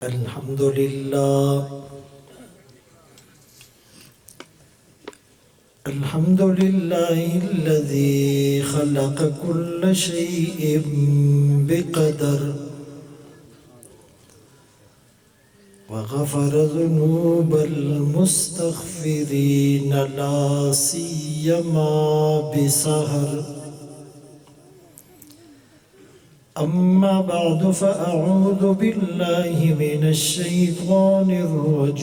الحمد لله الحمد لله الذي خلق كل شيء بقدر وغفر ذنوب المستغفرين لا سيما بسهر. أما بعد فأعوذ بالله من الشيطان الرجيم.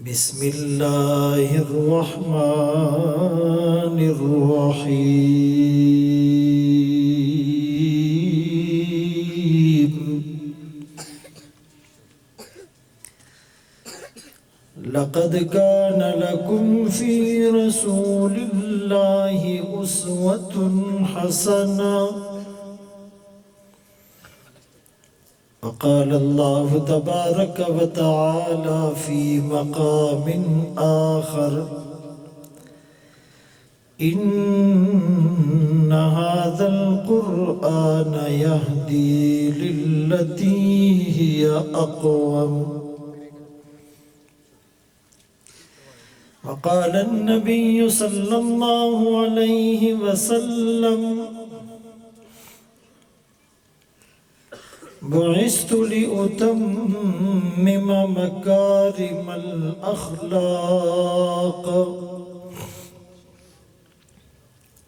بسم الله الرحمن الرحيم. لقد كان لكم في رسول الله أسوة حسنة. وقال الله تبارك وتعالى في مقام آخر: إن هذا القرآن يهدي للتي هي أقوم. وقال النبي صلى الله عليه وسلم: بعثت لأتمم مكارم الأخلاق.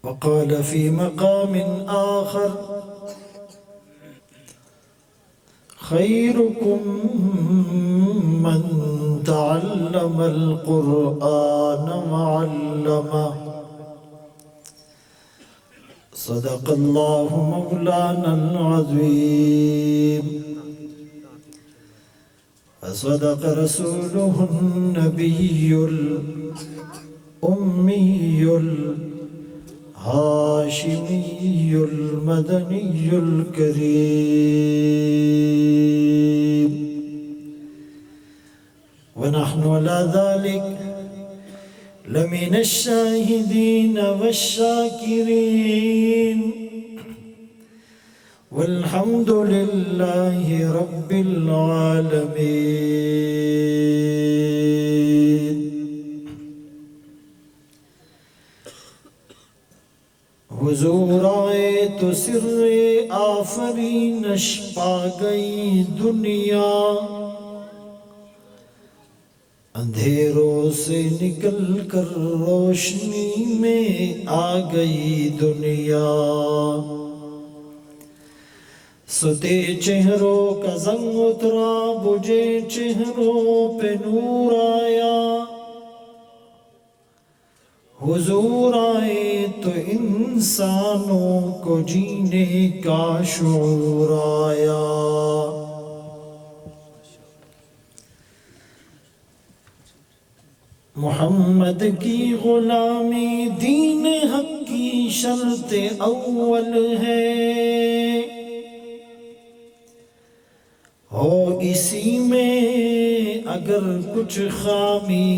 وقال في مقام آخر: خيركم من تعلم القرآن وعلمه. صدق الله مولانا العظيم وصدق رسوله النبي الأمي الهاشمي المدني الكريم. ونحن على ذلك لمن الشاهدين والشاكرين والحمد لله رب العالمين. حضور آئے تو سر آفرینش پا گئی دنیا، اندھیروں سے نکل کر روشنی میں آ گئی دنیا. ستے چہروں کا زنگ اترا، بجھے چہروں پہ نور آیا. حضور آئے تو انسانوں کو جینے کا شعور آیا. محمد کی غلامی دین حق کی شرط اول ہے، ہو اسی میں اگر کچھ خامی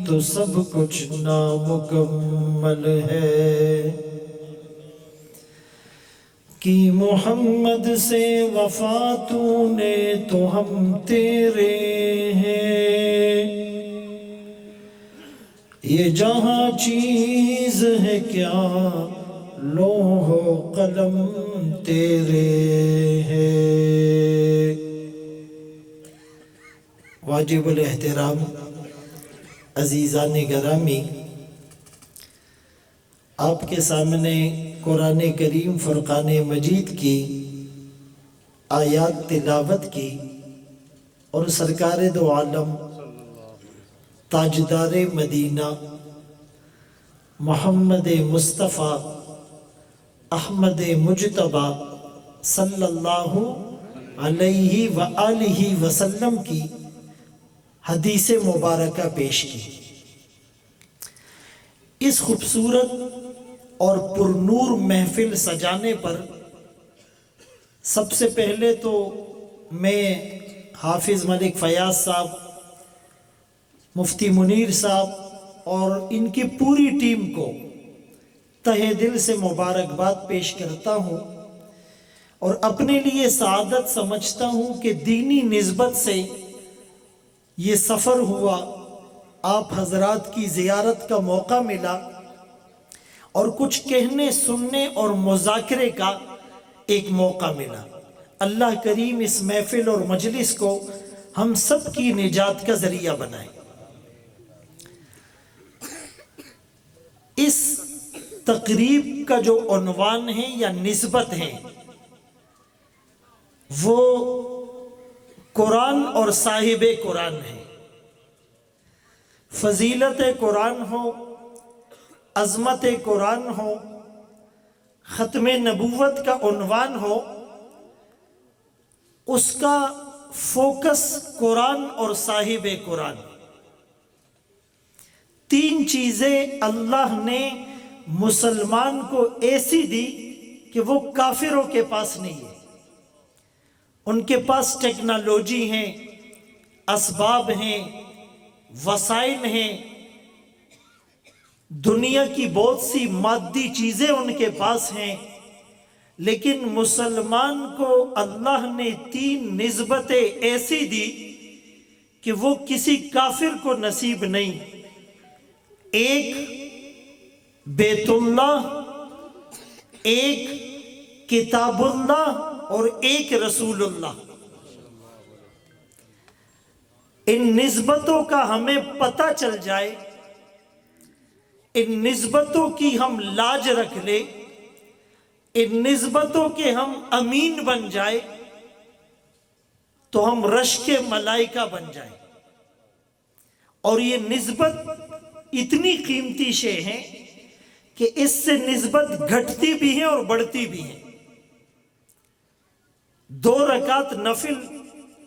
تو سب کچھ نامکمل ہے. کی محمد سے وفا تو نے تو ہم تیرے ہیں، یہ جہاں چیز ہے کیا لوح و قلم تیرے ہیں. واجب الاحترام عزیزان گرامی، آپ کے سامنے قرآن کریم فرقان مجید کی آیات تلاوت کی اور سرکار دو عالم تاجدار مدینہ محمد مصطفیٰ احمد مجتبیٰ صلی اللہ علیہ وآلہ وسلم کی حدیث مبارکہ پیش کی. اس خوبصورت اور پرنور محفل سجانے پر سب سے پہلے تو میں حافظ ملک فیاض صاحب، مفتی منیر صاحب اور ان کی پوری ٹیم کو تہہ دل سے مبارکباد پیش کرتا ہوں اور اپنے لیے سعادت سمجھتا ہوں کہ دینی نسبت سے یہ سفر ہوا، آپ حضرات کی زیارت کا موقع ملا اور کچھ کہنے سننے اور مذاکرے کا ایک موقع ملا۔ اللہ کریم اس محفل اور مجلس کو ہم سب کی نجات کا ذریعہ بنائے۔ اس تقریب کا جو عنوان ہے یا نسبت ہے وہ قرآن اور صاحب قرآن ہے۔ فضیلت قرآن ہو، عظمت قرآن ہو، ختم نبوت کا عنوان ہو، اس کا فوکس قرآن اور صاحب قرآن۔ تین چیزیں اللہ نے مسلمان کو ایسی دی کہ وہ کافروں کے پاس نہیں ہے۔ ان کے پاس ٹیکنالوجی ہیں، اسباب ہیں، وسائل ہیں، دنیا کی بہت سی مادی چیزیں ان کے پاس ہیں، لیکن مسلمان کو اللہ نے تین نسبتیں ایسی دی کہ وہ کسی کافر کو نصیب نہیں۔ ایک بیت اللہ، ایک کتاب اللہ اور ایک رسول اللہ۔ ان نسبتوں کا ہمیں پتہ چل جائے، ان نسبتوں کی ہم لاج رکھ لیں، ان نسبتوں کے ہم امین بن جائے تو ہم رشک ملائکہ بن جائیں۔ اور یہ نسبت اتنی قیمتی شے ہے کہ اس سے نسبت گھٹتی بھی ہے اور بڑھتی بھی ہے۔ 2 رکعت نفل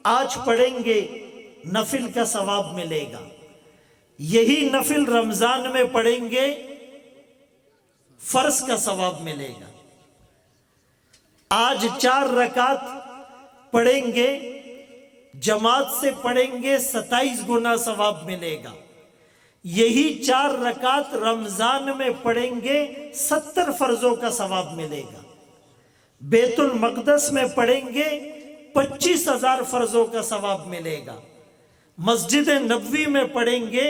آج پڑھیں گے، نفل کا ثواب ملے گا۔ یہی نفل رمضان میں پڑھیں گے، فرض کا ثواب ملے گا۔ آج 4 رکعت پڑھیں گے، جماعت سے پڑھیں گے، 27 گنا ثواب ملے گا۔ یہی 4 رکعت رمضان میں پڑھیں گے، 70 فرضوں کا ثواب ملے گا۔ بیت المقدس میں پڑھیں گے، 25,000 فرضوں کا ثواب ملے گا۔ مسجد نبوی میں پڑھیں گے،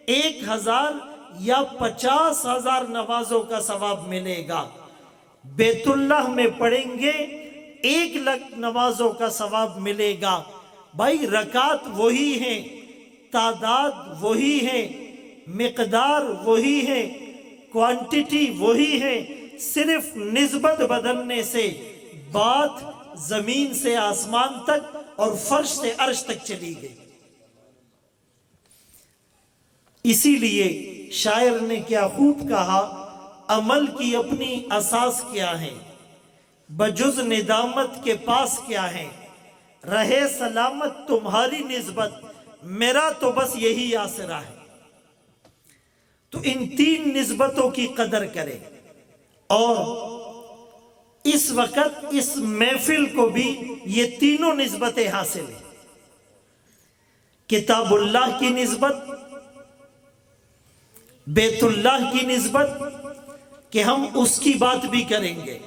1,000 یا 50,000 نمازوں کا ثواب ملے گا۔ بیت اللہ میں پڑھیں گے، 1,00,000 نمازوں کا ثواب ملے گا۔ بھائی رکعت وہی ہیں، تعداد وہی ہے، مقدار وہی ہے، کوانٹٹی وہی ہے، صرف نسبت بدلنے سے بات زمین سے آسمان تک اور فرش سے عرش تک چلی گئی۔ اسی لیے شاعر نے کیا خوب کہا، عمل کی اپنی اساس کیا ہے، بجز ندامت کے پاس کیا ہے، رہے سلامت تمہاری نسبت، میرا تو بس یہی آسرا ہے۔ تو ان 3 نسبتوں کی قدر کرے اور اس وقت اس محفل کو بھی یہ تینوں نسبتیں حاصل ہیں۔ کتاب اللہ کی نسبت، بیت اللہ کی نسبت کہ ہم اس کی بات بھی کریں گے،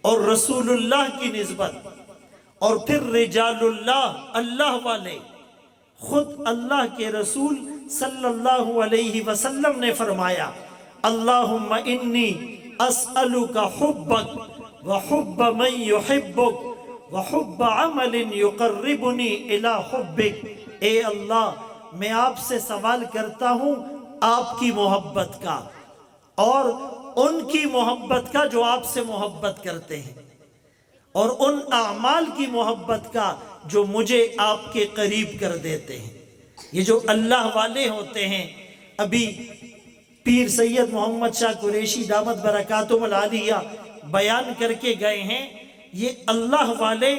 اور رسول اللہ کی نسبت، اور پھر رجال اللہ، اللہ والے، خود اللہ کے رسول صلی اللہ علیہ وسلم نے فرمایا، اللہم انی اسألک حبک وحب من یحبک وحب عمل یقربنی الی حبک۔ اے اللہ، میں آپ سے سوال کرتا ہوں آپ کی محبت کا اور ان کی محبت کا جو آپ سے محبت کرتے ہیں، اور ان اعمال کی محبت کا جو مجھے آپ کے قریب کر دیتے ہیں۔ یہ جو اللہ والے ہوتے ہیں، ابھی پیر سید محمد شاہ قریشی دامت برکاتہم العالیہ بیان کر کے گئے ہیں، یہ اللہ والے،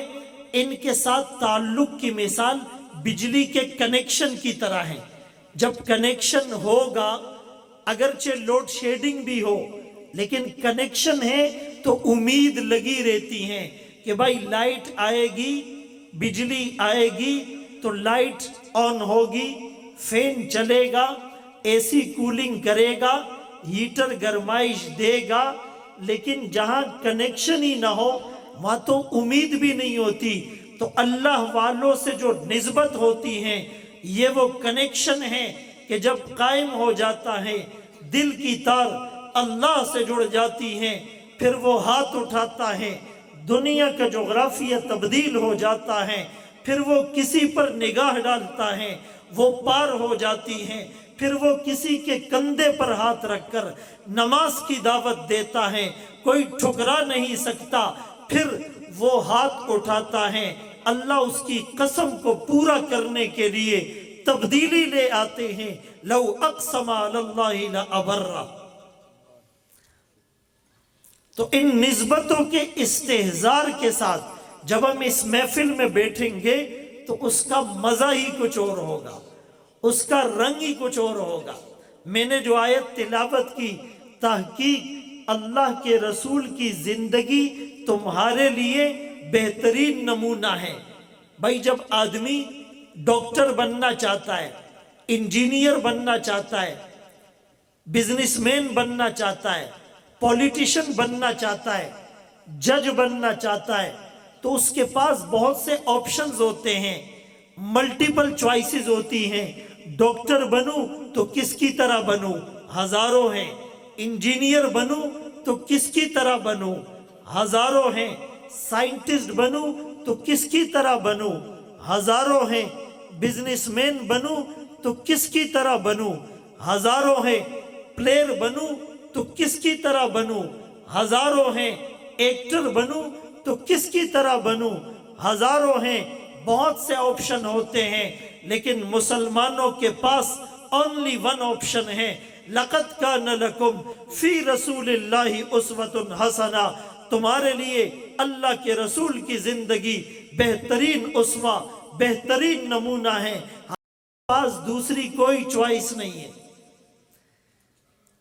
ان کے ساتھ تعلق کی مثال بجلی کے کنیکشن کی طرح ہے۔ جب کنیکشن ہوگا، اگرچہ لوڈ شیڈنگ بھی ہو، لیکن کنیکشن ہے تو امید لگی رہتی ہے کہ بھائی لائٹ آئے گی، بجلی آئے گی تو لائٹ آن ہوگی، فین چلے گا، اے سی کولنگ کرے گا، ہیٹر گرمائش دے گا، لیکن جہاں کنیکشن ہی نہ ہو وہاں تو امید بھی نہیں ہوتی۔ تو اللہ والوں سے جو نسبت ہوتی ہیں یہ وہ کنیکشن ہے کہ جب قائم ہو جاتا ہے، دل کی تار اللہ سے جڑ جاتی ہیں، پھر وہ ہاتھ اٹھاتا ہے، دنیا کا جغرافیہ تبدیل ہو جاتا ہے، پھر وہ کسی پر نگاہ ڈالتا ہے، وہ پار ہو جاتی ہیں، پھر وہ کسی کے کندھے پر ہاتھ رکھ کر نماز کی دعوت دیتا ہے، کوئی ٹھکرا نہیں سکتا، پھر وہ ہاتھ اٹھاتا ہے، اللہ اس کی قسم کو پورا کرنے کے لیے تبدیلی لے آتے ہیں۔ لو اقسم علی اللہ لابرہ۔ تو ان نسبتوں کے استحضار کے ساتھ جب ہم اس محفل میں بیٹھیں گے تو اس کا مزہ ہی کچھ اور ہوگا، اس کا رنگ ہی کچھ اور ہوگا۔ میں نے جو آیت تلاوت کی، تحقیق اللہ کے رسول کی زندگی تمہارے لیے بہترین نمونہ ہے۔ بھائی جب آدمی ڈاکٹر بننا چاہتا ہے، انجینئر بننا چاہتا ہے، بزنس مین بننا چاہتا ہے، پولیٹیشن بننا چاہتا ہے، جج بننا چاہتا ہے، تو اس کے پاس بہت سے آپشنز ہوتے ہیں، ملٹیپل چوائسز ہوتی ہیں۔ ڈاکٹر بنوں تو کس کی طرح بنوں؟ ہزاروں ہیں۔ انجینئر بنوں تو کس کی طرح بنوں؟ ہزاروں ہیں۔ سائنٹسٹ بنوں تو کس کی طرح بنوں؟ ہزاروں ہیں۔ بزنس مین بنوں تو کس کی طرح بنوں؟ ہزاروں ہیں۔ پلیئر بنوں تو کس کی طرح بنوں؟ ہزاروں ہیں۔ ایکٹر بنوں تو کس کی طرح بنوں؟ ہزاروں ہیں۔ بہت سے آپشن ہوتے ہیں، لیکن مسلمانوں کے پاس only one آپشن ہے۔ لَقَدْ كَانَ لَكُمْ فِي رَسُولِ اللَّهِ أُسْوَةٌ حَسَنَةٌ، تمہارے لیے اللہ کے رسول کی زندگی بہترین اسوہ، بہترین نمونہ ہے۔ ہمارے پاس دوسری کوئی چوائس نہیں ہے۔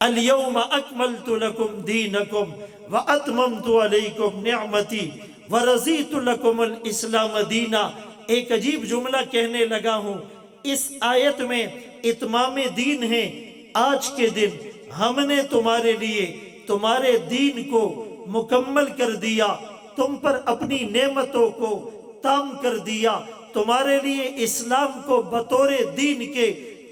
الْيَوْمَ أَكْمَلْتُ لَكُمْ دِينَكُمْ وَأَتْمَمْتُ عَلَيْكُمْ نِعْمَتِي وَرَضِيتُ لَكُمُ الْإِسْلَامَ دِينًا۔ ایک عجیب جملہ کہنے لگا ہوں، اس آیت میں اتمام دین ہے۔ آج کے دن ہم نے تمہارے لیے تمہارے دین کو مکمل کر دیا، تم پر اپنی نعمتوں کو تام کر دیا، تمہارے لیے اسلام کو بطور دین کے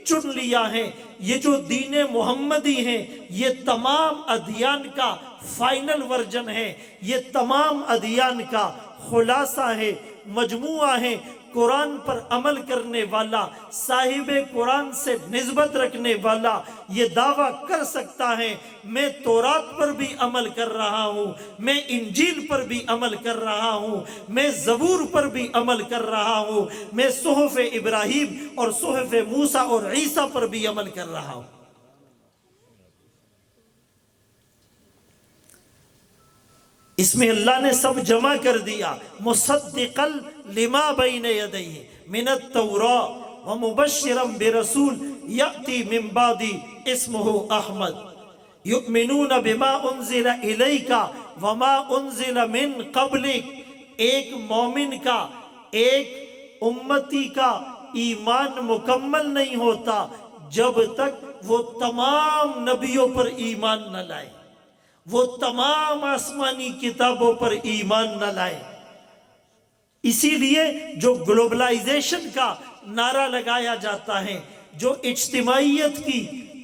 چن لیا ہے۔ یہ جو دین محمدی ہیں یہ تمام ادیان کا فائنل ورژن ہے، یہ تمام ادیان کا خلاصہ ہے، مجموعہ ہے۔ قرآن پر عمل کرنے والا، صاحب قرآن سے نسبت رکھنے والا یہ دعویٰ کر سکتا ہے میں تورات پر بھی عمل کر رہا ہوں، میں انجیل پر بھی عمل کر رہا ہوں، میں زبور پر بھی عمل کر رہا ہوں، میں صحف ابراہیم اور صحف موسیٰ اور عیسیٰ پر بھی عمل کر رہا ہوں۔ اس میں اللہ نے سب جمع کر دیا۔ مصدقا لما بین یدیہ من التوراۃ ومبشرا برسول یأتی من بعدی اسمہ احمد یؤمنون بما انزل الیک وما انزل من قبلک۔ ایک مومن کا، ایک امتی کا ایمان مکمل نہیں ہوتا جب تک وہ تمام نبیوں پر ایمان نہ لائے، وہ تمام آسمانی کتابوں پر ایمان نہ لائے۔ اسی لیے جو گلوبلائزیشن کا نعرہ لگایا جاتا ہے، جو اجتماعیت کی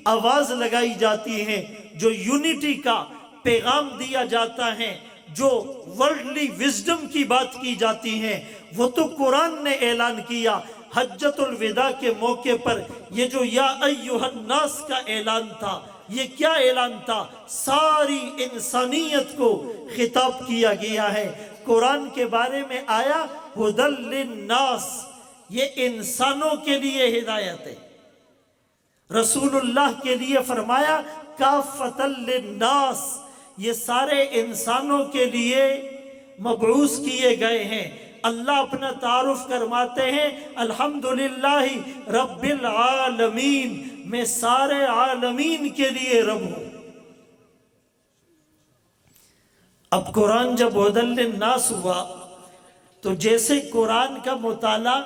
آواز لگائی جاتی ہے، جو یونٹی کا پیغام دیا جاتا ہے، جو ورلڈلی وزڈم کی بات کی جاتی ہے، وہ تو قرآن نے اعلان کیا۔ حجۃ الوداع کے موقع پر یہ جو یا ایھا الناس کا اعلان تھا، یہ کیا اعلان تھا؟ ساری انسانیت کو خطاب کیا گیا ہے۔ قرآن کے بارے میں آیا ھدی للناس، یہ انسانوں کے لیے ہدایت ہے۔ رسول اللہ کے لیے فرمایا کافۃ للناس، یہ سارے انسانوں کے لیے مبعوث کیے گئے ہیں۔ اللہ اپنا تعارف کرواتے ہیں الحمدللہ رب العالمین، میں سارے عالمین کے لیے رب ہوں۔ اب قرآن جب ھدی للناس ہوا تو جیسے قرآن کا مطالعہ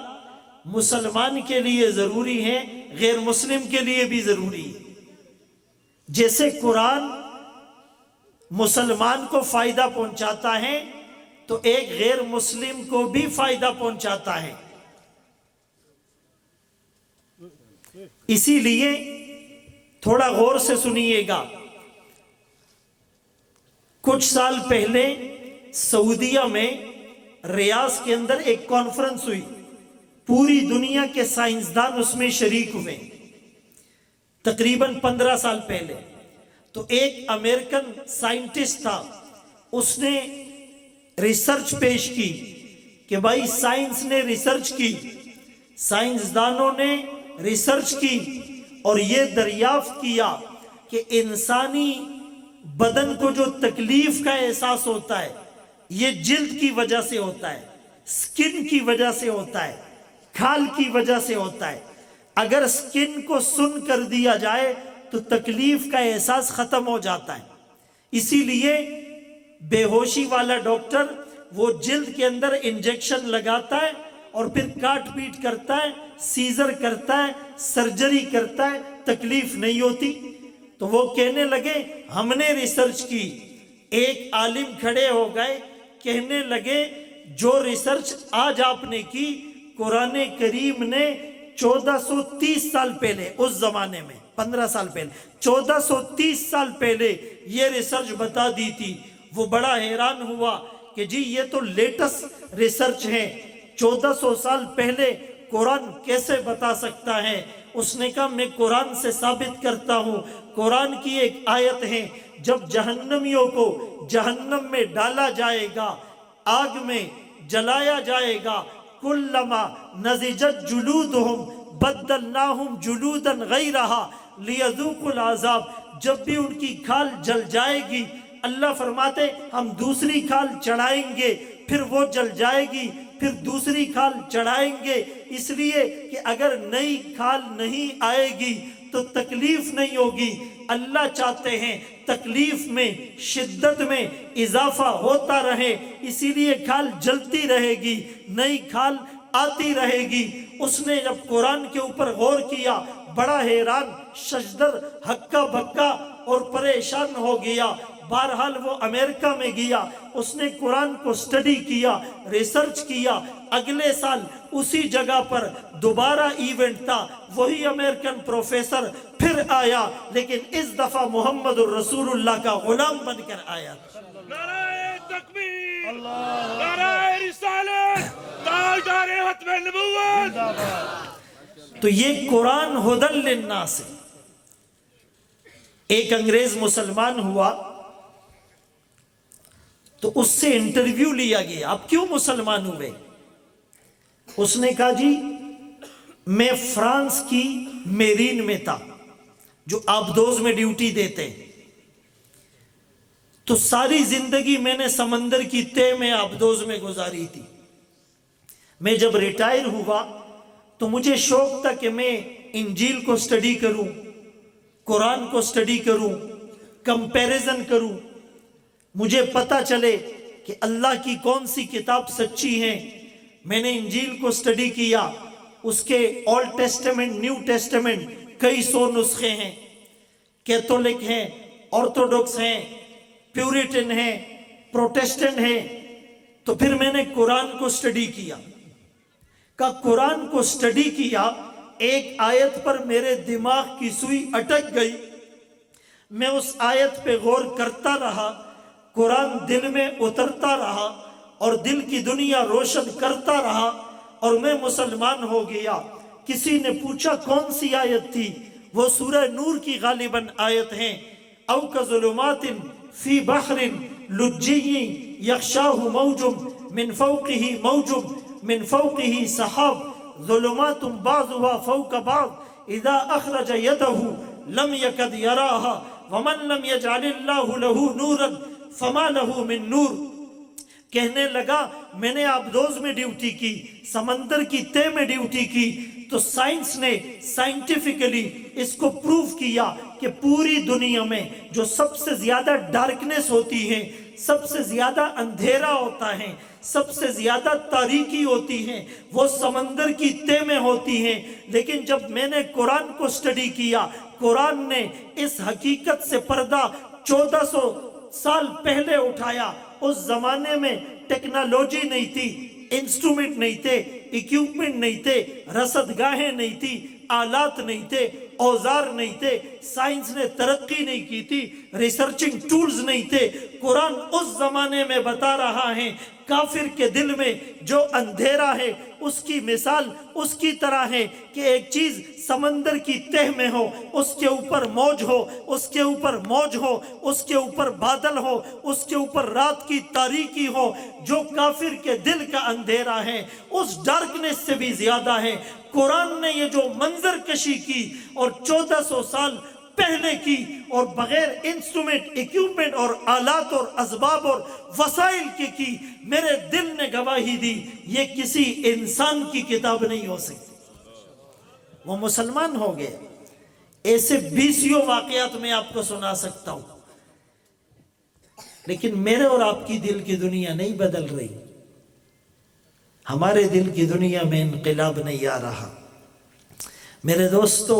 مسلمان کے لیے ضروری ہے، غیر مسلم کے لیے بھی ضروری ہے۔ جیسے قرآن مسلمان کو فائدہ پہنچاتا ہے تو ایک غیر مسلم کو بھی فائدہ پہنچاتا ہے. اسی لیے تھوڑا غور سے سنیے گا. کچھ سال پہلے سعودیہ میں ریاض کے اندر ایک کانفرنس ہوئی، پوری دنیا کے سائنسدان اس میں شریک ہوئے، تقریباً 15 سال پہلے. تو ایک امریکن سائنٹسٹ تھا، اس نے ریسرچ پیش کی کہ بھائی سائنس نے ریسرچ کی، سائنسدانوں نے ریسرچ کی اور یہ دریافت کیا کہ انسانی بدن کو جو تکلیف کا احساس ہوتا ہے یہ جلد کی وجہ سے ہوتا ہے، سکن کی وجہ سے ہوتا ہے، کھال کی وجہ سے ہوتا ہے. اگر سکن کو سن کر دیا جائے تو تکلیف کا احساس ختم ہو جاتا ہے. اسی لیے بے ہوشی والا ڈاکٹر وہ جلد کے اندر انجیکشن لگاتا ہے اور پھر کاٹ پیٹ کرتا ہے، سیزر کرتا ہے، سرجری کرتا ہے، تکلیف نہیں ہوتی. تو وہ کہنے لگے ہم نے ریسرچ کی. ایک عالم کھڑے ہو گئے، کہنے لگے جو ریسرچ آج آپ نے کی، قرآن کریم نے 1430 سال پہلے، اس زمانے میں 15 سال پہلے 1430 سال پہلے یہ ریسرچ بتا دی تھی. وہ بڑا حیران ہوا کہ جی یہ تو لیٹسٹ ریسرچ ہے، 1400 سال پہلے قرآن کیسے بتا سکتا ہے؟ اس نے کہا میں قرآن سے ثابت کرتا ہوں. قرآن کی ایک آیت ہے، جب جہنمیوں کو جہنم میں ڈالا جائے گا، آگ میں جلایا جائے گا، کلما نضجت جلودہم بدلناہم جلودا غیرہا لیذوقوا العذاب، جب بھی ان کی کھال جل جائے گی اللہ فرماتے ہم دوسری کھال چڑھائیں گے، پھر وہ جل جائے گی، پھر دوسری کھال چڑھائیں گے. اس لیے کہ اگر نئی کھال نہیں آئے گی تو تکلیف نہیں ہوگی. اللہ چاہتے ہیں تکلیف میں، شدت میں اضافہ ہوتا رہے، اسی لیے کھال جلتی رہے گی، نئی کھال آتی رہے گی. اس نے جب قرآن کے اوپر غور کیا بڑا حیران، ششدر، ہکا بکا اور پریشان ہو گیا. بہرحال وہ امریکہ میں گیا، اس نے قرآن کو سٹڈی کیا، ریسرچ کیا. اگلے سال اسی جگہ پر دوبارہ ایونٹ تھا، وہی امریکن پروفیسر پھر آیا، لیکن اس دفعہ محمد الرسول اللہ کا غلام بن کر آیا. نعرہ تکبیر، نعرہ رسالت، تاجدار ختم نبوت. تو یہ قرآن ہدی للناس ہے. ایک انگریز مسلمان ہوا تو اس سے انٹرویو لیا گیا، آپ کیوں مسلمان ہوئے؟ اس نے کہا جی میں فرانس کی میرین میں تھا، جو آبدوز میں ڈیوٹی دیتے ہیں. تو ساری زندگی میں نے سمندر کی تہ میں آبدوز میں گزاری تھی. میں جب ریٹائر ہوا تو مجھے شوق تھا کہ میں انجیل کو سٹڈی کروں، قرآن کو سٹڈی کروں، کمپیریزن کروں، مجھے پتہ چلے کہ اللہ کی کون سی کتاب سچی ہے. میں نے انجیل کو سٹڈی کیا، اس کے اولڈ ٹیسٹمنٹ، نیو ٹیسٹمنٹ کئی سو نسخے ہیں، کیتھولک ہیں، آرتھوڈوکس ہیں، پیوریٹن ہیں، پروٹیسٹنٹ ہیں. تو پھر میں نے قرآن کو سٹڈی کیا. قرآن کو سٹڈی کیا، ایک آیت پر میرے دماغ کی سوئی اٹک گئی. میں اس آیت پہ غور کرتا رہا، قرآن دل میں اترتا رہا اور دل کی دنیا روشن کرتا رہا اور میں مسلمان ہو گیا. کسی نے پوچھا کون سی آیت تھی؟ وہ سورہ نور کی غالباً آیت ہیں. او کظلمات فی بحر لجی یغشاہ موج من فوقہ موج من فوقہ سحاب ظلمات بعضها فوق بعض اذا اخرج یدہ لم یکد یراہا ومن لم یجعل اللہ لہ نورا فما لہ من نور. کہنے لگا میں نے آبدوز میں ڈیوٹی کی، سمندر کی تہ میں ڈیوٹی کی، تو سائنس نے سائنٹیفکلی اس کو پروف کیا کہ پوری دنیا میں جو سب سے زیادہ ڈارکنس ہوتی ہے، سب سے زیادہ اندھیرا ہوتا ہے، سب سے زیادہ تاریکی ہوتی ہیں، وہ سمندر کی تہ میں ہوتی ہیں. لیکن جب میں نے قرآن کو سٹڈی کیا، قرآن نے اس حقیقت سے پردہ 1400 سال پہلے اٹھایا۔ اس زمانے میں ٹیکنالوجی نہیں تھی، انسٹرومنٹ نہیں تھے، ایکوپمنٹ نہیں تھے، رصد گاہیں نہیں تھی، آلات نہیں تھے، اوزار نہیں تھے، سائنس نے ترقی نہیں کی تھی، ریسرچنگ ٹولز نہیں تھے۔ قرآن اس زمانے میں بتا رہا ہے کافر کے دل میں جو اندھیرا ہے اس کی مثال اس کی طرح ہے کہ ایک چیز سمندر کی تہ میں ہو، اس کے اوپر موج ہو، اس کے اوپر موج ہو، اس کے اوپر بادل ہو، اس کے اوپر رات کی تاریکی ہو۔ جو کافر کے دل کا اندھیرا ہے اس ڈارکنیس سے بھی زیادہ ہے۔ قرآن نے یہ جو منظر کشی کی اور 1400 سال پہلے کی، اور بغیر انسٹرومنٹ، ایکوپمنٹ اور آلات اور اسباب اور وسائل کی میرے دل نے گواہی دی یہ کسی انسان کی کتاب نہیں ہو سکتی۔ وہ مسلمان ہو گئے۔ ایسے 20 واقعات میں آپ کو سنا سکتا ہوں، لیکن میرے اور آپ کی دل کی دنیا نہیں بدل رہی۔ ہمارے دل کی دنیا میں انقلاب نہیں آ رہا۔ میرے دوستو،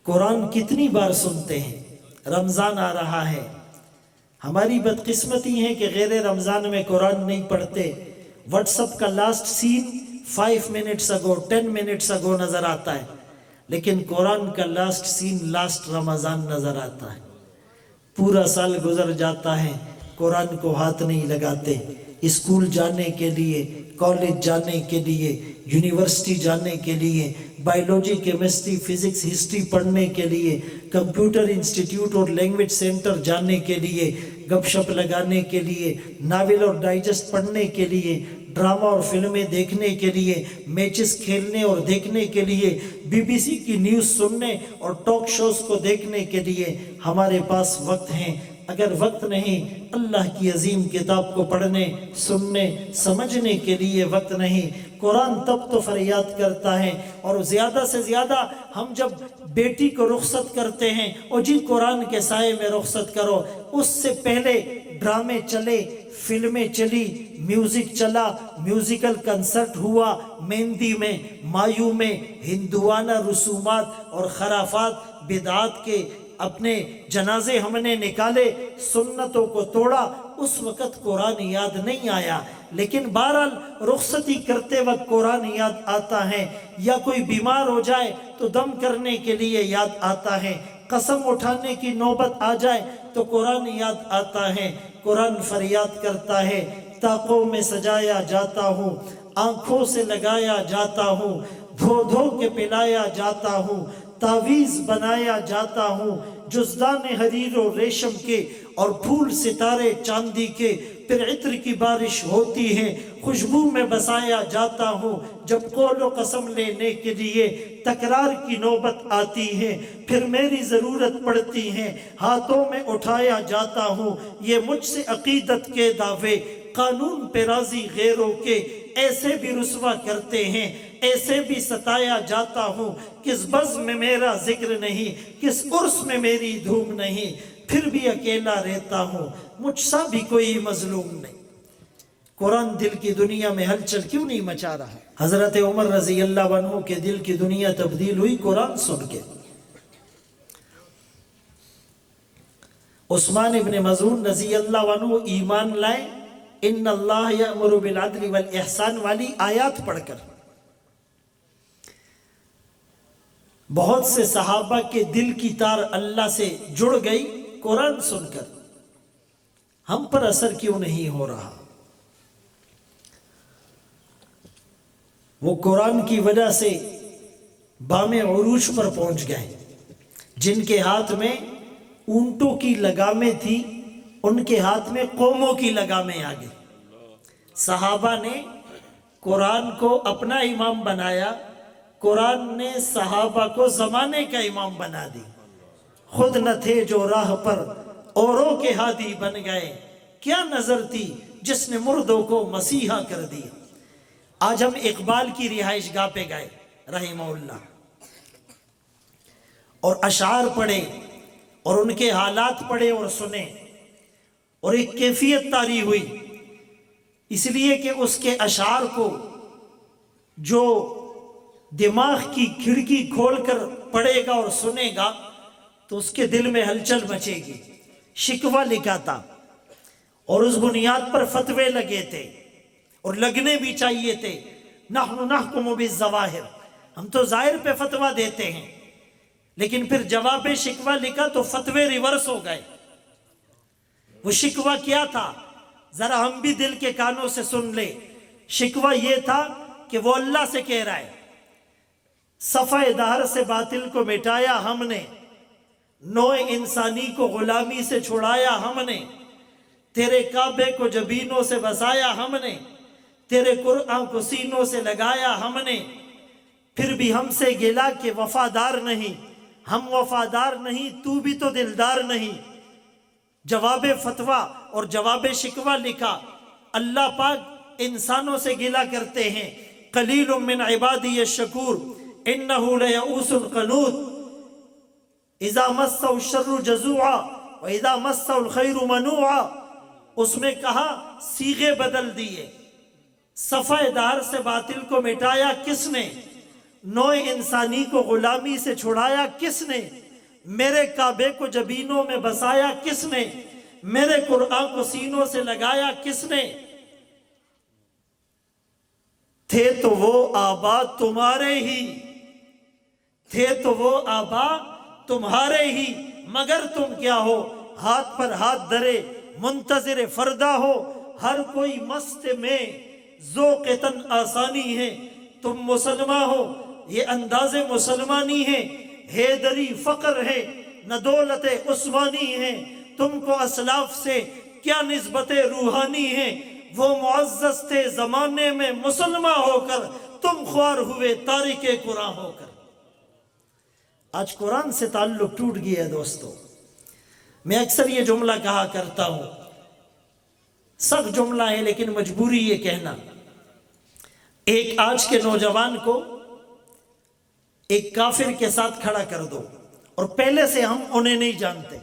قرآن کتنی بار سنتے ہیں؟ رمضان آ رہا ہے، ہماری بدقسمتی ہے کہ غیر رمضان میں قرآن نہیں پڑھتے۔ واٹس اپ کا لاسٹ سین 5 منٹس اگو 10 منٹس اگو نظر آتا ہے، لیکن قرآن کا لاسٹ سین لاسٹ رمضان نظر آتا ہے۔ پورا سال گزر جاتا ہے، قرآن کو ہاتھ نہیں لگاتے۔ اسکول جانے کے لیے، کالج جانے کے لیے، یونیورسٹی جانے کے لیے، بائیولوجی، کیمسٹری، فزکس، ہسٹری پڑھنے کے لیے، کمپیوٹر انسٹیٹیوٹ اور لینگویج سینٹر جانے کے لیے، گپ شپ لگانے کے لیے، ناول اور ڈائجسٹ پڑھنے کے لیے، ڈرامہ اور فلمیں دیکھنے کے لیے، میچز کھیلنے اور دیکھنے کے لیے، BBC کی نیوز سننے اور ٹاک شوز کو دیکھنے کے لیے ہمارے پاس وقت ہے۔ اگر وقت نہیں، اللہ کی عظیم کتاب کو پڑھنے، سننے، سمجھنے کے لیے وقت نہیں، قرآن تب تو فریاد کرتا ہے۔ اور زیادہ سے زیادہ ہم جب بیٹی کو رخصت کرتے ہیں، اور جی قرآن کے سائے میں رخصت کرو، اس سے پہلے ڈرامے چلے، فلمیں چلی، میوزک چلا، میوزیکل کنسرٹ ہوا، مہندی میں، مایو میں، ہندوانہ رسومات اور خرافات، بدعات کے اپنے جنازے ہم نے نکالے، سنتوں کو توڑا۔ اس وقت قرآن یاد نہیں آیا، لیکن بہرحال رخصتی کرتے وقت قرآن یاد آتا ہے۔ یا کوئی بیمار ہو جائے تو دم کرنے کے لیے یاد آتا ہے، قسم اٹھانے کی نوبت آ جائے تو قرآن یاد آتا ہے۔ قرآن فریاد کرتا ہے، طاقوں میں سجایا جاتا ہوں، آنکھوں سے لگایا جاتا ہوں، دھو دھو کے پلایا جاتا ہوں، تعویذ بنایا جاتا ہوں، جزدان حریر و ریشم کے اور پھول ستارے چاندی کے، پھر عطر کی بارش ہوتی ہے، خوشبو میں بسایا جاتا ہوں۔ جب قول و قسم لینے کے لیے تکرار کی نوبت آتی ہے، پھر میری ضرورت پڑتی ہے، ہاتھوں میں اٹھایا جاتا ہوں۔ یہ مجھ سے عقیدت کے دعوے، قانون پہ راضی غیروں کے، ایسے بھی رسوا کرتے ہیں، ایسے بھی ستایا جاتا ہوں۔ کس بزم میں میرا ذکر نہیں، کس عرس میں میری دھوم نہیں، پھر بھی اکیلا رہتا ہوں، مجھ سا بھی کوئی مظلوم نہیں۔ قرآن دل کی دنیا میں ہلچل کیوں نہیں مچا رہا؟ حضرت عمر رضی اللہ عنہ کے دل کی دنیا تبدیل ہوئی قرآن سن کے۔ عثمان ابن مظعون رضی اللہ عنہ ایمان لائے ان اللہ یأمر بالعدل والاحسان والی آیات پڑھ کر۔ بہت سے صحابہ کے دل کی تار اللہ سے جڑ گئی قرآن سن کر۔ ہم پر اثر کیوں نہیں ہو رہا؟ وہ قرآن کی وجہ سے بام عروج پر پہنچ گئے۔ جن کے ہاتھ میں اونٹوں کی لگامیں تھی، ان کے ہاتھ میں قوموں کی لگامیں آ گئی۔ صحابہ نے قرآن کو اپنا امام بنایا، قرآن نے صحابہ کو زمانے کا امام بنا دی۔ خود نہ تھے جو راہ پر، اوروں کے ہادی بن گئے۔ کیا نظر تھی جس نے مردوں کو مسیحا کر دیا۔ آج ہم اقبال کی رہائش گاہ پہ گئے رحمہ اللہ، اور اشعار پڑھے اور ان کے حالات پڑھے اور سنے، اور ایک کیفیت طاری ہوئی، اس لیے کہ اس کے اشعار کو جو دماغ کی کھڑکی کھول کر پڑھے گا اور سنے گا تو اس کے دل میں ہلچل مچے گی۔ شکوہ لکھا تھا اور اس بنیاد پر فتوے لگے تھے اور لگنے بھی چاہیے تھے۔ نحن نحکم بالظواہر، ہم تو ظاہر پہ فتویٰ دیتے ہیں، لیکن پھر جواب شکوہ لکھا تو فتوے ریورس ہو گئے۔ وہ شکوہ کیا تھا ذرا ہم بھی دل کے کانوں سے سن لے۔ شکوہ یہ تھا کہ وہ اللہ سے کہہ رہا ہے صفحہ دہر سے باطل کو مٹایا ہم نے، نوع انسانی کو غلامی سے چھڑایا ہم نے، تیرے کعبے کو جبینوں سے بسایا ہم نے، تیرے قرآن کو سینوں سے لگایا ہم نے، پھر بھی ہم سے گلا کہ وفادار نہیں، ہم وفادار نہیں تو بھی تو دلدار نہیں۔ جواب فتویٰ اور جواب شکوہ لکھا۔ اللہ پاک انسانوں سے گلا کرتے ہیں، قلیل من عبادی الشکور انہ لیئوس القنوط اذا مسہ الشر جزوعا واذا مسہ الخیر منوعا۔ اس میں کہا صیغے بدل دیے۔ صفحہ دار سے باطل کو مٹایا کس نے؟ نوع انسانی کو غلامی سے چھڑایا کس نے؟ میرے کعبے کو جبینوں میں بسایا کس نے؟ میرے قرآن کو سینوں سے لگایا کس نے؟ تھے تو وہ آبا تمہارے ہی، تھے تو وہ آبا تمہارے ہی، مگر تم کیا ہو ہاتھ پر ہاتھ دھرے منتظر فردا ہو۔ ہر کوئی مست میں ذوق تن آسانی ہے، تم مسلمہ ہو یہ انداز مسلمانی ہے۔ حیدری فقر ہے نہ دولت عثمانی ہے، تم کو اسلاف سے کیا نسبت روحانی ہے۔ وہ معزز تھے زمانے میں مسلمہ ہو کر، تم خوار ہوئے تارک قرآن ہو کر۔ آج قرآن سے تعلق ٹوٹ گیا ہے دوستو۔ میں اکثر یہ جملہ کہا کرتا ہوں، سخت جملہ ہے لیکن مجبوری یہ کہنا۔ ایک آج کے نوجوان کو ایک کافر کے ساتھ کھڑا کر دو اور پہلے سے ہم انہیں نہیں جانتے،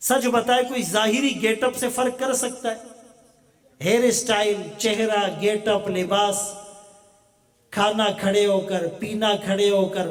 سچ بتائے کوئی ظاہری گیٹ اپ سے فرق کر سکتا ہے؟ ہیئر اسٹائل، چہرہ، گیٹ اپ، لباس، کھانا کھڑے ہو کر، پینا کھڑے ہو کر،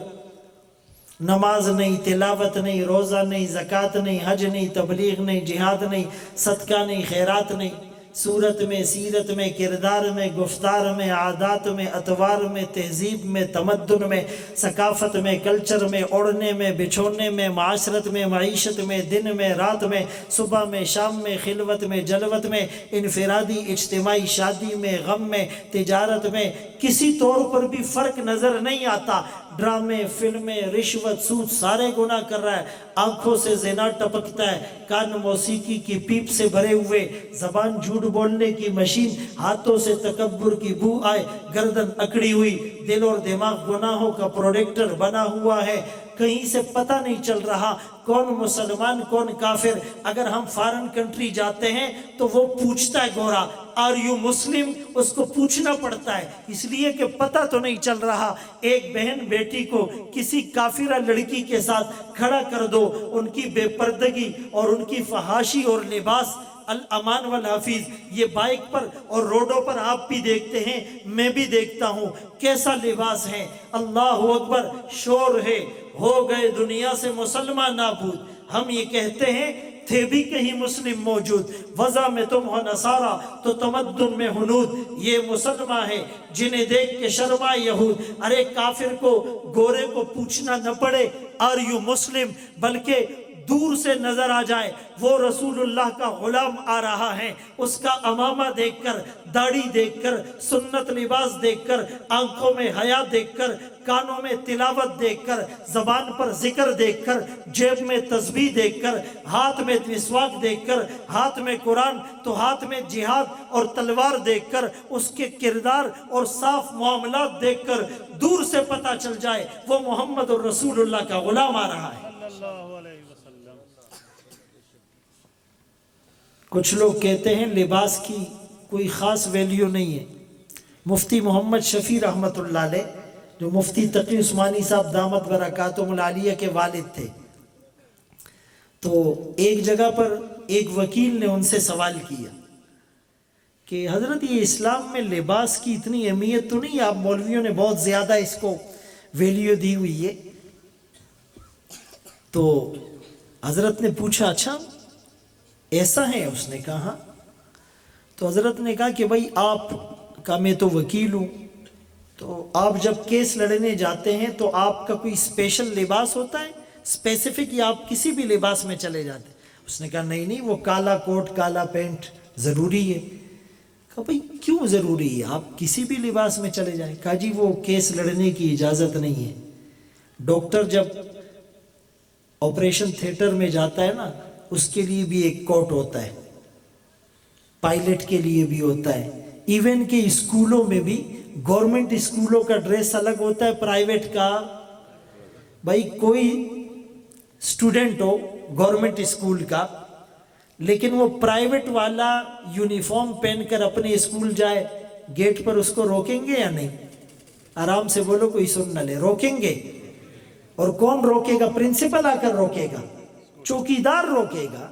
نماز نہیں، تلاوت نہیں، روزہ نہیں، زکوٰۃ نہیں، حج نہیں، تبلیغ نہیں، جہاد نہیں، صدقہ نہیں، خیرات نہیں، صورت میں، سیرت میں، کردار میں، گفتار میں، عادات میں، اطوار میں، تہذیب میں، تمدن میں، ثقافت میں، کلچر میں، اوڑھنے میں، بچھونے میں، معاشرت میں، معیشت میں، دن میں، رات میں، صبح میں، شام میں، خلوت میں، جلوت میں، انفرادی، اجتماعی، شادی میں، غم میں، تجارت میں، کسی طور پر بھی فرق نظر نہیں آتا۔ ڈرامے، فلمیں، رشوت، سود سارے گناہ کر رہا ہے، آنکھوں سے زنا ٹپکتا ہے، کان موسیقی کی پیپ سے بھرے ہوئے، زبان جھوٹ بولنے کی مشین، ہاتھوں سے تکبر کی بو آئے، گردن اکڑی ہوئی، دل اور دماغ گناہوں کا پروڈکٹر بنا ہوا ہے۔ کہیں سے پتہ نہیں چل رہا کون مسلمان کون کافر۔ اگر ہم فارن کنٹری جاتے ہیں تو وہ پوچھتا ہے گورا آر یو مسلم، اس کو پوچھنا پڑتا ہے، اس لیے کہ پتہ تو نہیں چل رہا۔ ایک بہن بیٹی کو کسی کافرہ لڑکی کے ساتھ کھڑا کر دو، ان کی بے پردگی اور ان کی فحاشی اور لباس، الامان والحفیظ، یہ بائک پر اور روڈوں پر آپ بھی دیکھتے ہیں، میں بھی دیکھتا ہوں، کیسا لباس ہے۔ اللہ اکبر، شور ہے، ہو گئے دنیا سے مسلمان نابود۔ ہم یہ کہتے ہیں تھے بھی کہیں مسلم موجود، وضع میں تم ہو نصارہ تو تمدن میں ہنود۔ یہ مسلمان ہے جنہیں دیکھ کے شرما یہود۔ ارے کافر کو، گورے کو پوچھنا نہ پڑے آر یو مسلم، بلکہ دور سے نظر آ جائے وہ رسول اللہ کا غلام آ رہا ہے، اس کا امامہ دیکھ کر، داڑھی دیکھ کر، سنت لباس دیکھ کر، آنکھوں میں حیا دیکھ کر، کانوں میں تلاوت دیکھ کر، زبان پر ذکر دیکھ کر، جیب میں تسبیح دیکھ کر، ہاتھ میں مسواک دیکھ کر، ہاتھ میں قرآن تو ہاتھ میں جہاد اور تلوار دیکھ کر، اس کے کردار اور صاف معاملات دیکھ کر دور سے پتہ چل جائے وہ محمد الرسول اللہ کا غلام آ رہا ہے۔ کچھ لوگ کہتے ہیں لباس کی کوئی خاص ویلیو نہیں ہے۔ مفتی محمد شفیع رحمۃ اللہ علیہ جو مفتی تقی عثمانی صاحب دامت برکاتہم العالیہ کے والد تھے، تو ایک جگہ پر ایک وکیل نے ان سے سوال کیا کہ حضرت یہ اسلام میں لباس کی اتنی اہمیت تو نہیں، آپ مولویوں نے بہت زیادہ اس کو ویلیو دی ہوئی ہے، تو حضرت نے پوچھا اچھا ایسا ہے؟ اس نے کہا ہاں۔ تو حضرت نے کہا کہ بھائی آپ کا میں تو وکیل ہوں، تو آپ جب کیس لڑنے جاتے ہیں تو آپ کا کوئی اسپیشل لباس ہوتا ہے اسپیسیفک، یا آپ کسی بھی لباس میں چلے جاتے ہیں؟ اس نے کہا نہیں، وہ کالا کوٹ کالا پینٹ ضروری ہے۔ کہا بھائی کیوں ضروری ہے؟ آپ کسی بھی لباس میں چلے جائیں۔ کہا جی وہ کیس لڑنے کی اجازت نہیں ہے۔ ڈاکٹر جب آپریشن تھیٹر میں جاتا ہے نا، اس کے لیے بھی ایک کوٹ ہوتا ہے، پائلٹ کے لیے بھی ہوتا ہے، ایون کہ اسکولوں میں بھی گورنمنٹ اسکولوں کا ڈریس الگ ہوتا ہے، پرائیویٹ کا۔ بھائی کوئی اسٹوڈنٹ ہو گورنمنٹ اسکول کا، لیکن وہ پرائیویٹ والا یونیفارم پہن کر اپنے اسکول جائے، گیٹ پر اس کو روکیں گے یا نہیں؟ آرام سے بولو، کوئی سن نہ لے، روکیں گے؟ اور کون روکے گا؟ پرنسپل آ کر روکے گا، چوکیدار روکے گا،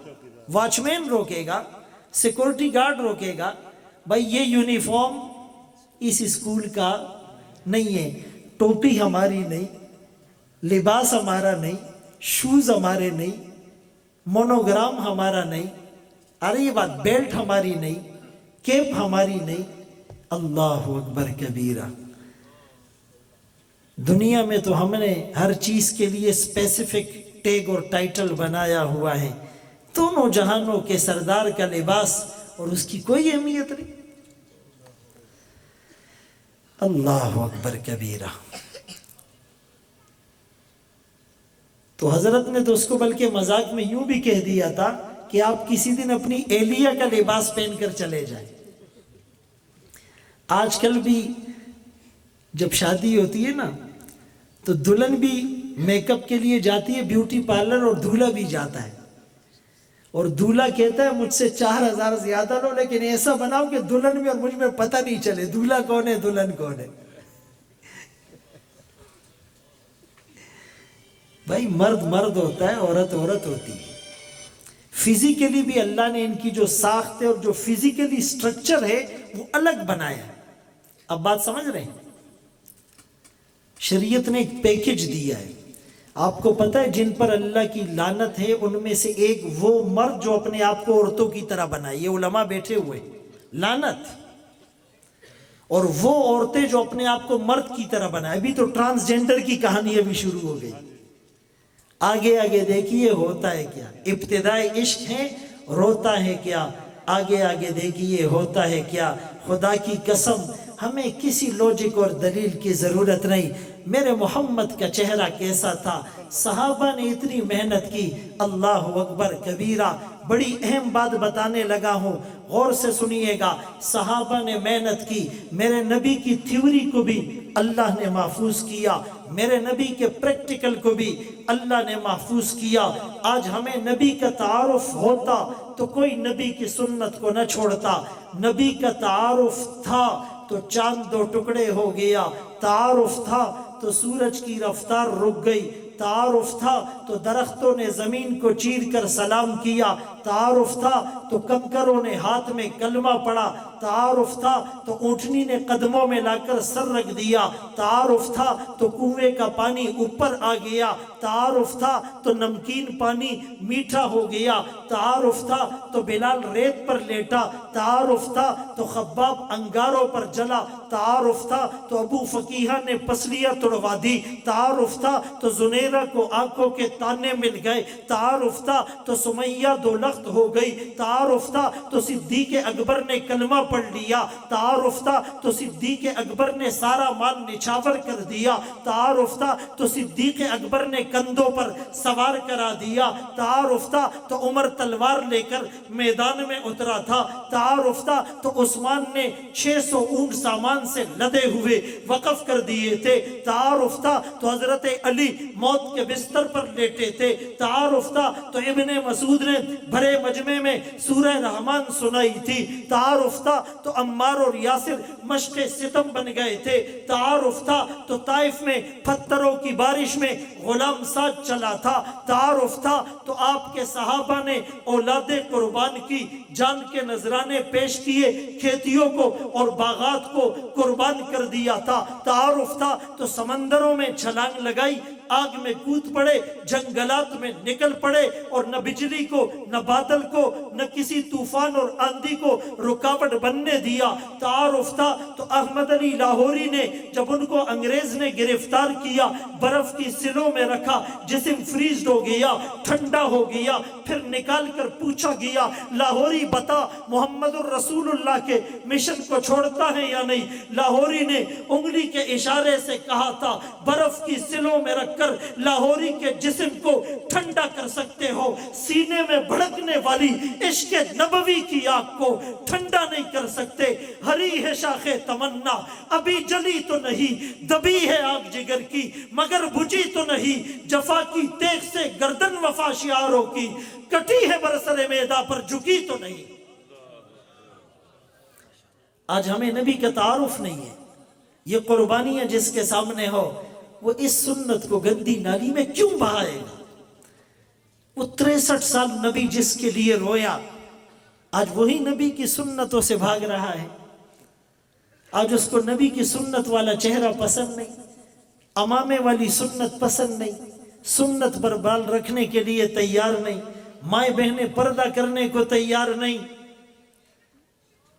واچ مین روکے گا، سیکورٹی گارڈ روکے گا۔ بھائی یہ یونیفارم اس اسکول کا نہیں ہے، ٹوپی ہماری نہیں، لباس ہمارا نہیں، شوز ہمارے نہیں، مونوگرام ہمارا نہیں، ارے یہ بات، بیلٹ ہماری نہیں، کیپ ہماری نہیں۔ اللہ اکبر کبیرہ۔ دنیا میں تو ہم نے ہر چیز کے لیے اسپیسیفک ٹیگ اور ٹائٹل بنایا ہوا ہے، دونوں جہانوں کے سردار کا لباس اور اس کی کوئی اہمیت نہیں۔ اللہ اکبر کبیرہ۔ تو حضرت نے تو اس کو بلکہ مذاق میں یوں بھی کہہ دیا تھا کہ آپ کسی دن اپنی اہلیہ کا لباس پہن کر چلے جائیں۔ آج کل بھی جب شادی ہوتی ہے نا تو دلہن بھی میک اپ کے لیے جاتی ہے بیوٹی پارلر، اور دولہا بھی جاتا ہے، اور دولہا کہتا ہے مجھ سے 4000 زیادہ لو، لیکن ایسا بناؤ کہ دلہن میں اور مجھ میں پتہ نہیں چلے دولہا کون ہے دلہن کون ہے۔ بھائی مرد مرد ہوتا ہے، عورت عورت ہوتی ہے۔ فزیکلی بھی اللہ نے ان کی جو ساخت ہے اور جو فزیکلی سٹرکچر ہے وہ الگ بنایا ہے۔ اب بات سمجھ رہے ہیں؟ شریعت نے ایک پیکج دیا ہے۔ آپ کو پتہ ہے جن پر اللہ کی لعنت ہے ان میں سے ایک وہ مرد جو اپنے آپ کو عورتوں کی طرح بنائے، یہ علماء بیٹھے ہوئے، لعنت، اور وہ عورتیں جو اپنے آپ کو مرد کی طرح بنائے۔ ابھی تو ٹرانسجینڈر کی کہانی ابھی شروع ہو گئی، آگے آگے دیکھیے ہوتا ہے کیا۔ ابتدائی عشق ہے، روتا ہے کیا، آگے آگے دیکھیے ہوتا ہے کیا۔ خدا کی قسم ہمیں کسی لوجک اور دلیل کی ضرورت نہیں۔ میرے محمد کا چہرہ کیسا تھا، صحابہ نے اتنی محنت کی، اللہ اکبر کبیرہ۔ بڑی اہم بات بتانے لگا ہوں، غور سے سنیے گا۔ صحابہ نے محنت کی، میرے نبی کی تھیوری کو بھی اللہ نے محفوظ کیا، میرے نبی کے پریکٹیکل کو بھی اللہ نے محفوظ کیا۔ آج ہمیں نبی کا تعارف ہوتا تو کوئی نبی کی سنت کو نہ چھوڑتا۔ نبی کا تعارف تھا تو چاند 2 ٹکڑے ہو گیا، تعارف تھا تو سورج کی رفتار رک گئی، تعارف تھا تو درختوں نے زمین کو چیر کر سلام کیا، تعارف تھا تو کنکروں نے ہاتھ میں کلمہ پڑھا، تعارف تھا تو اونٹنی نے قدموں میں لا کر سر رکھ دیا، تعارف تھا تو کنویں کا پانی اوپر آ گیا، تعارف تھا تو نمکین پانی میٹھا ہو گیا، تعارف تھا تو بلال ریت پر لیٹا، تعارف تھا تو خباب انگاروں پر جلا، تعارف تھا تو ابو فقیہ نے پسلیاں توڑوا دی، تعارف تھا تو زنیرہ کو آنکھوں کے تانے مل گئے، تعارف تھا تو سمیہ 2 لخت ہو گئی، تعارف تھا تو صدیق اکبر نے کلمہ پڑھ لیا، تعارف تھا تو صدیق اکبر نے سارا مال نچھاور کر دیا، تعارف تھا تو صدیق اکبر نے کندھوں پر سوار کرا دیا، تعارف تھا تو عمر تلوار لے کر میدان میں اترا تھا، تعارف تھا تو عثمان نے 600 اونٹ سامان سے لدے ہوئے وقف کر دیے تھے، تعارف تھا تو حضرت علی موت کے بستر پر لیٹے تھے، تعارف تھا تو ابن مسعود نے بھرے مجمع میں سورہ رحمان سنائی تھی، تعارف تھا تو عمار اور یاسر مشق ستم بن گئے تھے، تعارف تھا تو طائف میں پتھروں کی بارش میں غلام ساج چلا تھا، تعارف تھا تو آپ کے صحابہ نے اولاد قربان کی، جان کے نذرانے پیش کیے، کھیتیوں کو اور باغات کو قربان کر دیا تھا، تعارف تھا تو سمندروں میں چھلانگ لگائی، آگ میں کود پڑے، جنگلات میں نکل پڑے، اور نہ بجلی کو، نہ بادل کو، نہ کسی طوفان اور آندھی کو رکاوٹ بننے دیا۔ تعارف تھا تو احمد علی لاہوری نے جب ان کو انگریز نے گرفتار کیا، برف کی سلوں میں رکھا، جسم فریزڈ ہو گیا، ٹھنڈا ہو گیا، پھر نکال کر پوچھا گیا لاہوری بتا محمد الرسول اللہ کے مشن کو چھوڑتا ہے یا نہیں؟ لاہوری نے انگلی کے اشارے سے کہا تھا برف کی سلوں میں رکھ کر لاہوری کے جسم کو ٹھنڈا کر سکتے ہو، سینے میں بھڑکنے والی عشق نبوی کی آگ کو ٹھنڈا نہیں کر سکتے۔ ہری ہے شاخ تمنا ابھی جلی تو نہیں، دبی ہے آگ جگر کی مگر بجھی تو نہیں، جفا کی تیغ سے گردن وفا شعاروں کی کٹی ہے برسر میدان پر جھکی تو نہیں۔ آج ہمیں نبی کا تعارف نہیں ہے، یہ قربانیاں جس کے سامنے ہو وہ اس سنت کو گندی نالی میں کیوں بہائے گا؟ وہ 63 سال نبی جس کے لیے رویا، آج وہی نبی کی سنتوں سے بھاگ رہا ہے۔ آج اس کو نبی کی سنت والا چہرہ پسند نہیں، امامے والی سنت پسند نہیں، سنت پر بال رکھنے کے لیے تیار نہیں، مائیں بہنیں پردہ کرنے کو تیار نہیں،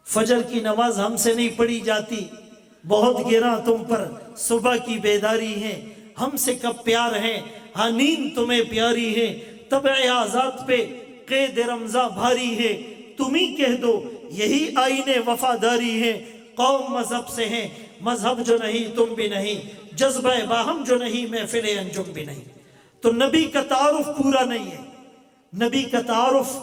فجر کی نماز ہم سے نہیں پڑھی جاتی، بہت گراں تم پر صبح کی بیداری ہے، ہم سے کب پیار ہے، ہاں نیند تمہیں پیاری ہے، طبع آزاد پہ قید رمضاں بھاری ہے، تم ہی کہہ دو یہی آئین وفاداری ہے، قوم مذہب سے ہیں، مذہب جو نہیں تم بھی نہیں، جذبہ باہم جو نہیں محفل انجم بھی نہیں۔ تو نبی کا تعارف پورا نہیں ہے، نبی کا تعارف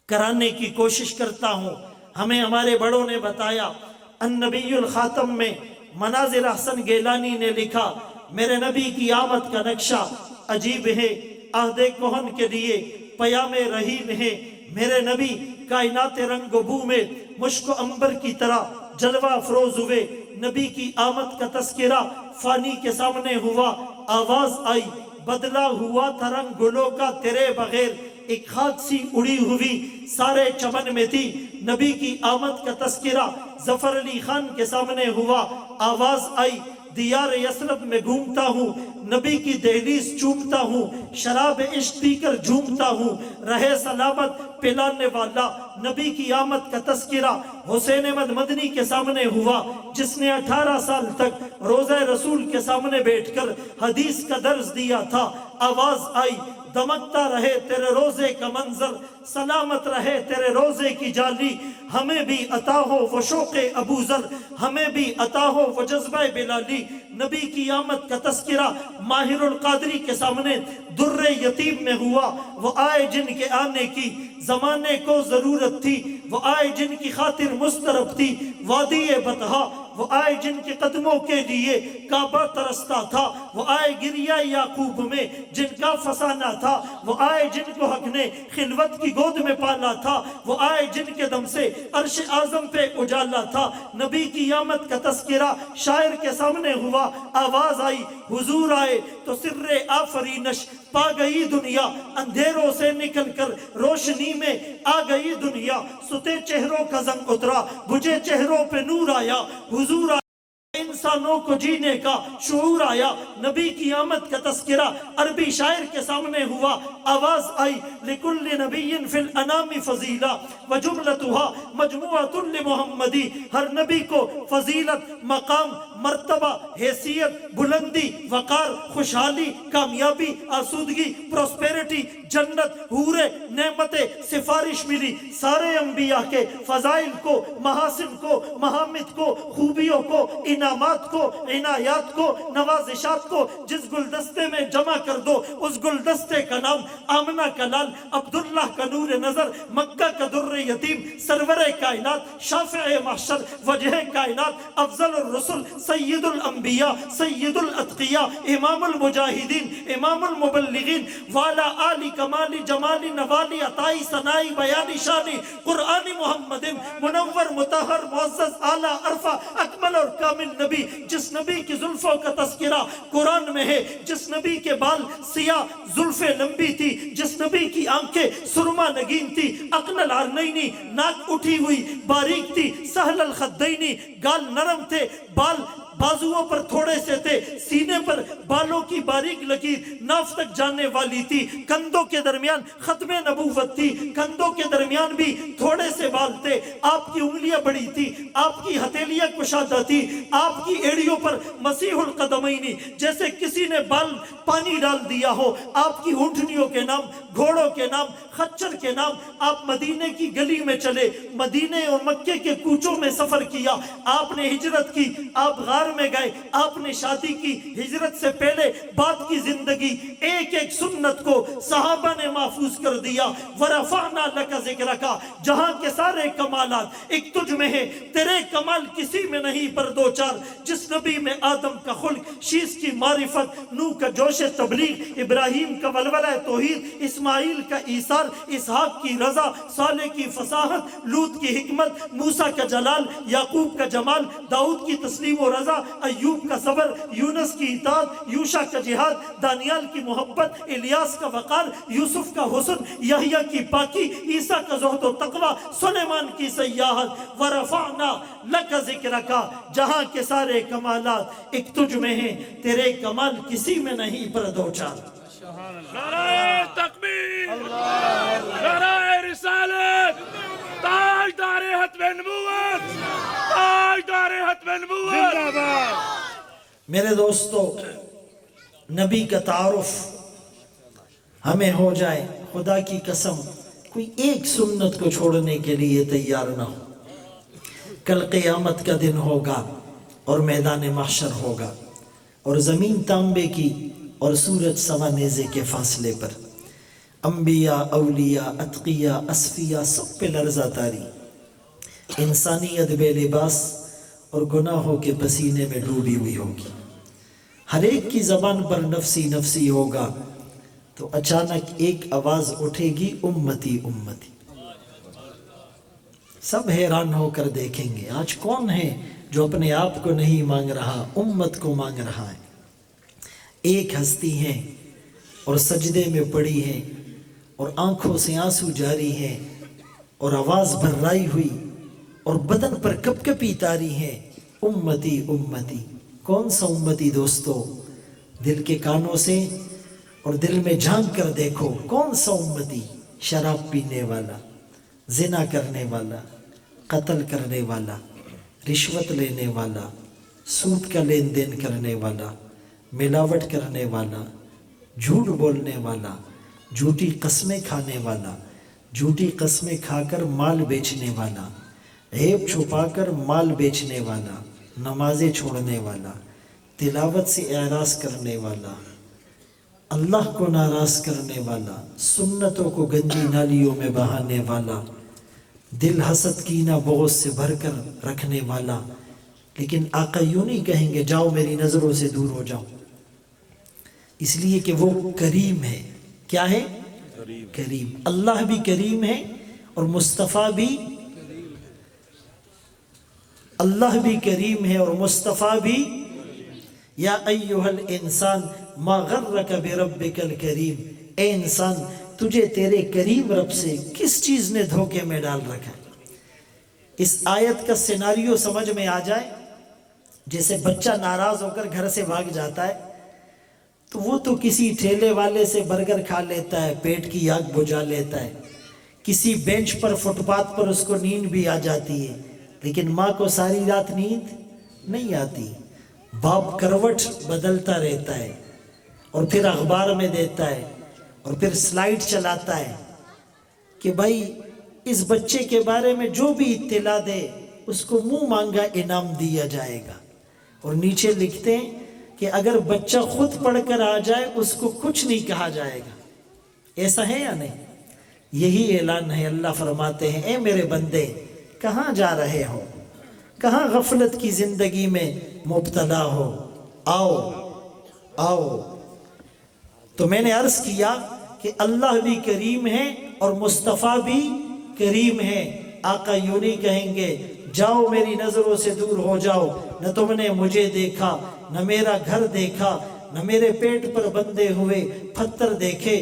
کرانے کی کوشش کرتا ہوں۔ ہمیں ہمارے بڑوں نے بتایا، النبی الخاتم میں مناظر احسن گیلانی نے لکھا میرے نبی کی آمد کا نقشہ عجیب ہے، عہد کہن کے لیے پیام رحیم ہے، میرے نبی کائنات رنگ و بو میں مشک و عنبر کی طرح جلوہ افروز ہوئے، نبی کی آمد کا تذکرہ فانی کے سامنے ہوا، آواز آئی بدلا ہوا تھا رنگ گلوں کا تیرے بغیر، ایک خاک سی اڑی ہوئی سارے چمن میں تھی، نبی کی آمد کا تذکرہ ظفر علی خان کے سامنے ہوا، آواز آئی دیار یثرب میں گھومتا ہوں، نبی کی دہلیز چومتا ہوں، شراب عشق پی کر جھومتا ہوں، رہے سلامت پلانے والا، نبی کی آمد کا تذکرہ حسین احمد مدنی کے سامنے ہوا، جس نے 18 سال تک روزہ رسول کے سامنے بیٹھ کر حدیث کا درس دیا تھا، آواز آئی دمکتا رہے تیرے روزے کا منظر، سلامت رہے تیرے روزے کی جالی، ہمیں بھی عطا ہو وہ شوق ابو ذر، ہمیں بھی عطا ہو وہ جذبہ بلالی۔ نبی کی آمد کا تذکرہ ماہر القادری کے سامنے در یتیم میں ہوا، وہ آئے جن کے آنے کی زمانے کو ضرورت تھی، وہ آئے جن کی خاطر مسترب تھی وادی بطحا، وہ آئے جن کے قدموں کے لیے کعبہ ترستا تھا، وہ آئے گریہ یعقوب میں جن کا فسانہ تھا، وہ آئے جن کو حق نے خلوت کی گود میں پالا تھا، وہ آئے جن کے دم سے عرش اعظم پہ اجالا تھا۔ نبی کی آمد کا تذکرہ شاعر کے سامنے ہوا، آواز آئی حضور آئے تو سر آفرینش پا گئی دنیا، اندھیروں سے نکل کر روشنی میں آ گئی دنیا، ستے چہروں کا زنگ اترا بجھے چہروں پہ نور آیا، حضور آئے انسانوں کو جینے کا شعور آیا۔ نبی کی آمد کا تذکرہ عربی شاعر کے سامنے ہوا، آواز آئی لکل نبی فی الانام فضیلہ وجملتها مجموعۃ لمحمدی، ہر نبی کو فضیلت، مقام، مرتبہ، حیثیت، بلندی، وقار، خوشحالی، کامیابی، آسودگی، پروسپیرٹی، جنت، حورے، نعمتیں، سفارش ملی۔ سارے انبیاء کے فضائل کو، محاسن کو، محامد کو، خوبیوں کو، انعامات کو، عنایات کو، نوازشات کو جس گلدستے میں جمع کر دو، اس گلدستے کا نام آمنہ کا لال، عبداللہ کا نور نظر، مکہ کا در یتیم، سرور کائنات، شافع محشر، وجہ کائنات، افضل الرسل، سید الانبیاء، سید الاتقیاء، امام المجاہدین، امام المبلغین، والا آل کمال جمال نوالی عطائی ثنائی بیانی شانی قرآن محمد منور مطہر معزز اعلیٰ عرفہ اکمل اور کامل نبی، جس نبی کی زلفوں کا تذکرہ قرآن میں ہے، جس نبی کے بال سیاہ زلفیں لمبی تھی، جس نبی کی آنکھیں سرما نگین تھی، عقل العرنینی، ناک اٹھی ہوئی باریک تھی، سہل الخدینی، گال نرم تھے، بال بازوؤں پر تھوڑے سے تھے، سینے پر بالوں کی باریک لکیر ناف تک جانے والی تھی، کندھوں کے درمیان ختم نبوت تھی، کندھوں کے درمیان بھی تھوڑے سے بال تھے، آپ کی انگلیاں بڑی تھی، آپ کی ہتھیلیاں کشادہ تھی، آپ کی ایڑیوں پر مسیح القدمین جیسے کسی نے بال پانی ڈال دیا ہو، آپ کی اونٹنیوں کے نام، گھوڑوں کے نام، خچر کے نام، آپ مدینے کی گلی میں چلے، مدینے اور مکے کے کوچوں میں سفر کیا، آپ نے ہجرت کی، آپ غار میں گئے، آپ نے شادی کی، ہجرت سے پہلے بعد کی زندگی، ایک ایک سنت کو صحابہ نے محفوظ کر دیا۔ ورفعنا لک ذکرک، جہاں کے سارے کمالات ایک تجھ میں ہے، تیرے کمال کسی میں نہیں پر دو چار، جس نبی میں آدم کا خلق، شیس کی معرفت، نوح کا جوش تبلیغ، ابراہیم کا ولولہ توحید، اسماعیل کا ایثار، اسحاق کی رضا، صالح کی فصاحت، لوط کی حکمت، موسیٰ کا جلال، یعقوب کا جمال، داؤد کی تسلیم و رضا، ایوب کا صبر، یونس کی اطاعت، یوشع کا جہاد، دانیال کی محبت، الیاس کا وقار، یوسف کا حسن، یحییٰ کی پاکی، عیسیٰ کا زہد و تقوی، سلیمان کی سیاحت۔ ورفعنا لک ذکرک، جہاں کے سارے کمالات ایک تجھ میں ہیں، تیرے کمال کسی میں نہیں پر دو چار۔ نعرہ تکبیر، نعرہ رسالت، تاجدار ختم نبوت، تاجدار ختم نبوت۔ میرے دوستو، نبی کا تعارف ہمیں ہو جائے، خدا کی قسم کوئی ایک سنت کو چھوڑنے کے لیے تیار نہ ہو۔ کل قیامت کا دن ہوگا اور میدان محشر ہوگا، اور زمین تانبے کی اور سورج سوا نیزے کے فاصلے پر، انبیاء، اولیاء، اتقیاء، اصفیاء سب پہ لرزہ تاری، انسانیت بے لباس اور گناہوں کے پسینے میں ڈوبی ہوئی ہوگی۔ ہر ایک کی زبان پر نفسی نفسی ہوگا، تو اچانک ایک آواز اٹھے گی، امتی امتی۔ سب حیران ہو کر دیکھیں گے آج کون ہے جو اپنے آپ کو نہیں مانگ رہا، امت کو مانگ رہا ہے۔ ایک ہستی ہے اور سجدے میں پڑی ہے اور آنکھوں سے آنسو جاری ہے اور آواز بھرائی ہوئی اور بدن پر کپ کپی تاری ہے، امتی امتی۔ کون سا امتی دوستو؟ دل کے کانوں سے اور دل میں جھانک کر دیکھو، کون سا امتی؟ شراب پینے والا، زنا کرنے والا، قتل کرنے والا، رشوت لینے والا، سود کا لین دین کرنے والا، ملاوٹ کرنے والا، جھوٹ بولنے والا، جھوٹی قسمیں کھانے والا، جھوٹی قسمیں کھا کر مال بیچنے والا، عیب چھپا کر مال بیچنے والا، نمازیں چھوڑنے والا، تلاوت سے اعراض کرنے والا، اللہ کو ناراض کرنے والا، سنتوں کو گنجی نالیوں میں بہانے والا، دل حسد کینہ بغض سے بھر کر رکھنے والا۔ لیکن آقا یوں نہیں کہیں گے جاؤ میری نظروں سے دور ہو جاؤ، اس لیے کہ وہ کریم ہے۔ کیا ہے؟ کریم۔ اللہ بھی کریم ہے اور مصطفیٰ بھی، اللہ بھی کریم ہے اور مصطفیٰ بھی۔ یا ایہا الانسان ما غرک بربک الکریم، اے انسان تجھے تیرے کریم رب سے کس چیز نے دھوکے میں ڈال رکھا ہے؟ اس آیت کا سیناریو سمجھ میں آ جائے، جیسے بچہ ناراض ہو کر گھر سے بھاگ جاتا ہے تو وہ تو کسی ٹھیلے والے سے برگر کھا لیتا ہے، پیٹ کی آگ بجھا لیتا ہے، کسی بینچ پر فٹ پاتھ پر اس کو نیند بھی آ جاتی ہے، لیکن ماں کو ساری رات نیند نہیں آتی۔ باپ کروٹ بدلتا رہتا ہے اور پھر اخبار میں دیتا ہے اور پھر سلائیڈ چلاتا ہے کہ بھائی اس بچے کے بارے میں جو بھی اطلاع دے اس کو منہ مانگا انعام دیا جائے گا، اور نیچے لکھتے ہیں کہ اگر بچہ خود پڑھ کر آ جائے اس کو کچھ نہیں کہا جائے گا۔ ایسا ہے یا نہیں؟ یہی اعلان ہے۔ اللہ فرماتے ہیں اے میرے بندے کہاں جا رہے ہو، کہاں غفلت کی زندگی میں مبتلا ہو، آؤ آؤ۔ تو میں نے عرض کیا کہ اللہ بھی کریم ہے اور مصطفیٰ بھی کریم ہے۔ آقا یوں نہیں کہیں گے جاؤ میری نظروں سے دور ہو جاؤ، نہ تم نے مجھے دیکھا، نہ میرا گھر دیکھا، نہ میرے پیٹ پر بندے ہوئے پتھر دیکھے،